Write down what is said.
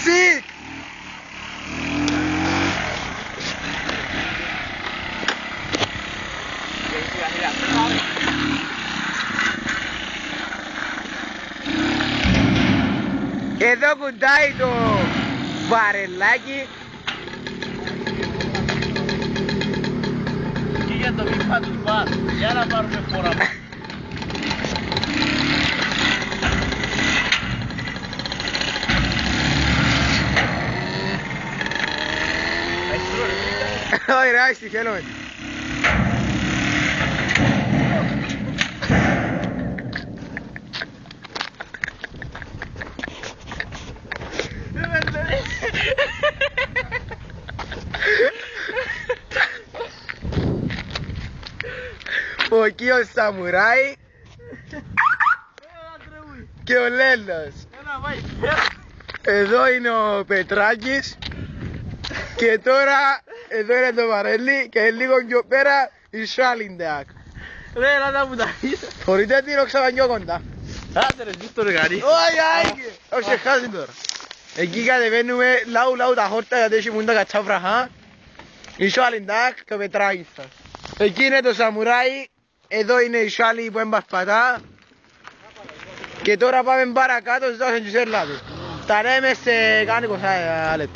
Τσικ! Εδώ κουντάει το βαρελάκι. Και για το βήμα του μπαρ, για να πάρουμε φορά. Όχι ρε, άστι, χαίρομαι. Ο Κίος Σαμουράι και ο Λέλος. Εδώ είναι ο Πετράκης και τώρα εδώ είναι το βαρέλι και λίγο πιο πέρα η Σάλιντακ. Ρε, να τα μου τα πεις. Φορείτε την οξαβανιό κοντά. Άντε ρε, ζεις το ρεγαρί. Όχι, όχι, χάσει τώρα. Εκεί κατεβαίνουμε λαού τα χόρτα γιατί έχει μουν τα κατσάφραχα. Η Σάλιντακ και ο Πετράκης σας. Εκεί είναι το Σαμουράι. Εδώ είναι η Σάλη που εμπασπατά. Και τώρα πάμε παρακάτω, σας δώσω και τους έρλατες. Τα λέμε σε κάνει 20 λεπτό.